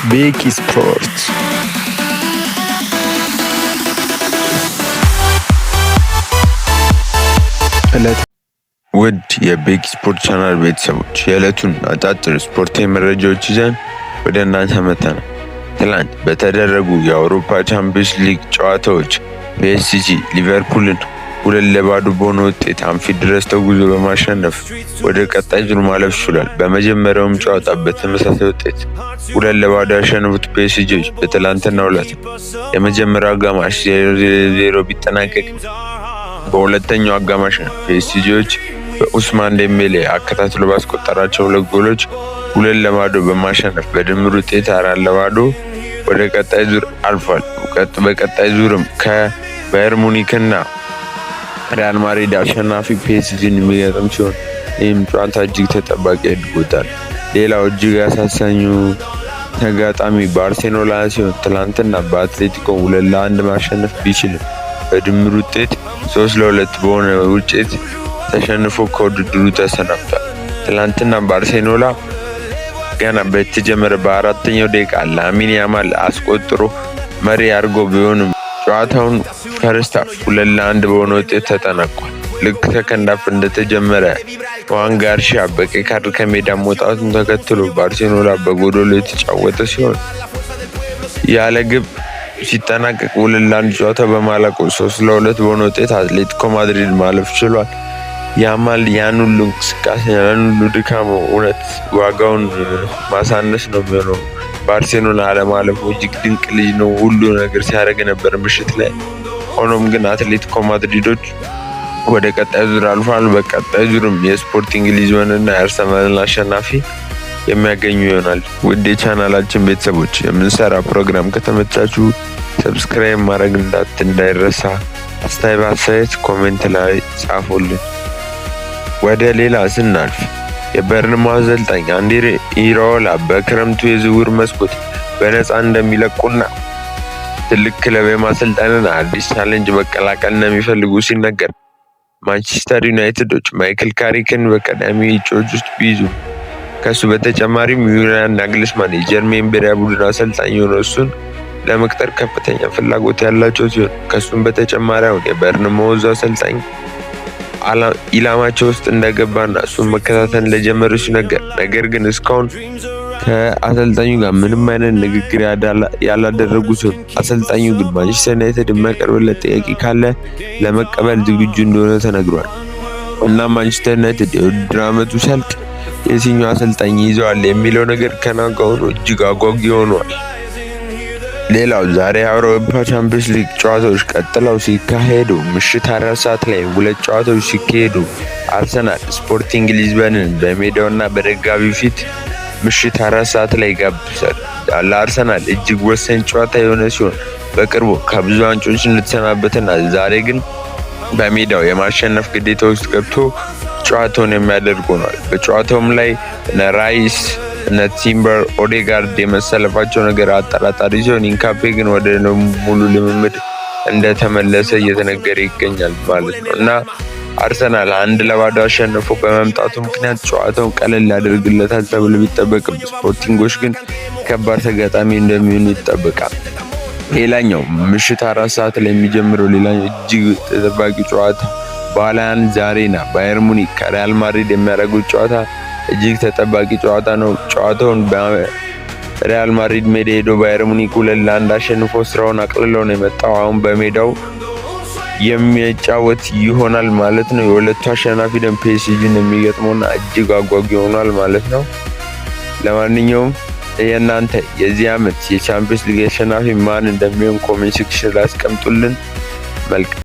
ቤኪ ስፖርት ውድ የቤኪ ስፖርት ቻናል ቤተሰቦች የዕለቱን አጫጭር ስፖርታዊ መረጃዎች ይዘን ወደ እናንተ መጥተናል። ትላንት በተደረጉ የአውሮፓ ቻምፒየንስ ሊግ ጨዋታዎች ፒኤስጂ ሊቨርፑልን 2-0 በሆነ ውጤት አንፊልድ ድረስ ተጉዞ በማሸነፍ ወደ ቀጣይ ዙር ማለፍ ችሏል። በመጀመሪያውም ጨዋታ በተመሳሳይ ውጤት 2-0 ያሸነፉት ፒኤስጂዎች በትላንትናው ዕለት የመጀመሪያው አጋማሽ 0-0 ቢጠናቀቅ በሁለተኛው አጋማሽ ፒኤስጂዎች በኡስማን ዴምቤሌ አከታትሎ ባስቆጠራቸው 2 ጎሎች 2-0 በማሸነፍ በድምር ውጤት 4-0 ወደ ቀጣይ ዙር አልፏል። በቀጣይ ዙርም ከባየር ሙኒክና ሪያል ማድሪድ አሸናፊ ፒኤስጂን የሚገጥም ሲሆን ይህም ጨዋታ እጅግ ተጠባቂ አድርጎታል። ሌላው እጅግ አሳሳኙ ተጋጣሚ ባርሴሎና ሲሆን ትላንትና በአትሌቲኮ 2-1 ማሸነፍ ቢችልም በድምር ውጤት 3-2 በሆነ ውጤት ተሸንፎ ከውድድሩ ተሰናብቷል። ትላንትና ባርሴሎና ገና በተጀመረ በአራተኛው ደቂቃ ላሚን ያማል አስቆጥሮ መሪ አድርጎ ቢሆንም ጨዋታውን ፈርስት ሃፍ 2-1 በሆነ ውጤት ተጠናቋል። ልክ ሰከንድ ሃፍ እንደተጀመረ ዋን ጋርሺያ በቀይ ካርድ ከሜዳ መውጣቱን ተከትሎ ባርሴሎና በጎዶሎ የተጫወተ ሲሆን ያለ ግብ ሲጠናቀቅ 2-1 ጨዋታ በማለቁ 3-2 በሆነ ውጤት አትሌቲኮ ማድሪድ ማለፍ ችሏል። ያማል ያን ሁሉ እንቅስቃሴ ያን ሁሉ ድካም እውነት ዋጋውን ማሳነስ ነው የሚሆነው። ባርሴሎና አለማለፉ እጅግ ድንቅ ልጅ ነው። ሁሉ ነገር ሲያደርግ ነበር ምሽት ላይ። ሆኖም ግን አትሌቲኮ ማድሪዶች ወደ ቀጣይ ዙር አልፏል። በቀጣይ ዙርም የስፖርቲንግ ሊዝበንና የአርሰናልን አሸናፊ የሚያገኙ ይሆናል። ውድ የቻናላችን ቤተሰቦች የምንሰራ ፕሮግራም ከተመቻችሁ ሰብስክራይብ ማድረግ እንዳይረሳ። አስተያየት ኮሜንት ላይ ጻፉልን። ወደ ሌላ ስናልፍ የበርንማውዝ አሰልጣኝ አንድሬ ኢራኦላ በክረምቱ የዝውውር መስኮት በነፃ እንደሚለቁና ትልቅ ክለብ የማሰልጠንና አዲስ ቻሌንጅ መቀላቀል እንደሚፈልጉ ሲነገር፣ ማንቸስተር ዩናይትዶች ማይክል ካሪክን በቀዳሚ እጩዎች ውስጥ ቢይዙ ከሱ በተጨማሪም ዩሊያን ናግልስማን የጀርመን ብሔራዊ ቡድን አሰልጣኝ የሆነው እሱን ለመቅጠር ከፍተኛ ፍላጎት ያላቸው ሲሆን ከሱም በተጨማሪ አሁን የበርንማውዝ አሰልጣኝ ኢላማቸው ውስጥ እንደገባና እሱን መከታተል እንደጀመሩ ሲነገር፣ ነገር ግን እስካሁን ከአሰልጣኙ ጋር ምንም አይነት ንግግር ያላደረጉ ሲሆን አሰልጣኙ ግን ማንቸስተር ዩናይትድ የሚያቀርብለት ጥያቄ ካለ ለመቀበል ዝግጁ እንደሆነ ተነግሯል። እና ማንቸስተር ዩናይትድ የውድድር ዓመቱ ሲያልቅ የትኛው አሰልጣኝ ይዘዋል የሚለው ነገር ከናጋውኑ እጅግ አጓጊ ሆኗል። ሌላው ዛሬ የአውሮፓ ቻምፒየንስ ሊግ ጨዋታዎች ቀጥለው ሲካሄዱ ምሽት 4 ሰዓት ላይ 2 ጨዋታዎች ሲካሄዱ አርሰናል ስፖርቲንግ ሊዝበንን በሜዳውና በደጋፊው ፊት ምሽት 4 ሰዓት ላይ ጋብዟል። ለአርሰናል እጅግ ወሳኝ ጨዋታ የሆነ ሲሆን በቅርቡ ከብዙ ዋንጫዎች እንደተሰናበተና ዛሬ ግን በሜዳው የማሸነፍ ግዴታ ውስጥ ገብቶ ጨዋታውን የሚያደርግ ሆኗል። በጨዋታውም ላይ ራይስ እና ቲምበር ኦዴጋርድ የመሰለፋቸው ነገር አጠራጣሪ ሲሆን ኢንካፔ ግን ወደ ሙሉ ልምምድ እንደተመለሰ እየተነገረ ይገኛል ማለት ነው። እና አርሰናል 1-0 አሸንፎ በመምጣቱ ምክንያት ጨዋታውን ቀለል ያደርግለታል ተብሎ ቢጠበቅም ስፖርቲንጎች ግን ከባድ ተጋጣሚ እንደሚሆኑ ይጠበቃል። ሌላኛው ምሽት 4 ሰዓት ላይ የሚጀምረው ሌላኛው እጅግ ተጠባቂ ጨዋታ ባላያን ዛሬና ባየር ሙኒክ ከሪያል ማድሪድ የሚያደርጉት ጨዋታ እጅግ ተጠባቂ ጨዋታ ነው። ጨዋታውን በሪያል ማድሪድ ሜዳ ሄዶ ባየር ሙኒክ 2-1 አሸንፎ ስራውን አቅልሎ ነው የመጣው። አሁን በሜዳው የሚጫወት ይሆናል ማለት ነው። የሁለቱ አሸናፊ ደግሞ ፒኤስጂን የሚገጥመውና እጅግ አጓጊ ይሆናል ማለት ነው። ለማንኛውም የእናንተ የዚህ ዓመት የቻምፒየንስ ሊግ አሸናፊ ማን እንደሚሆን ኮሜንት ሴክሽን ላይ አስቀምጡልን። መልካም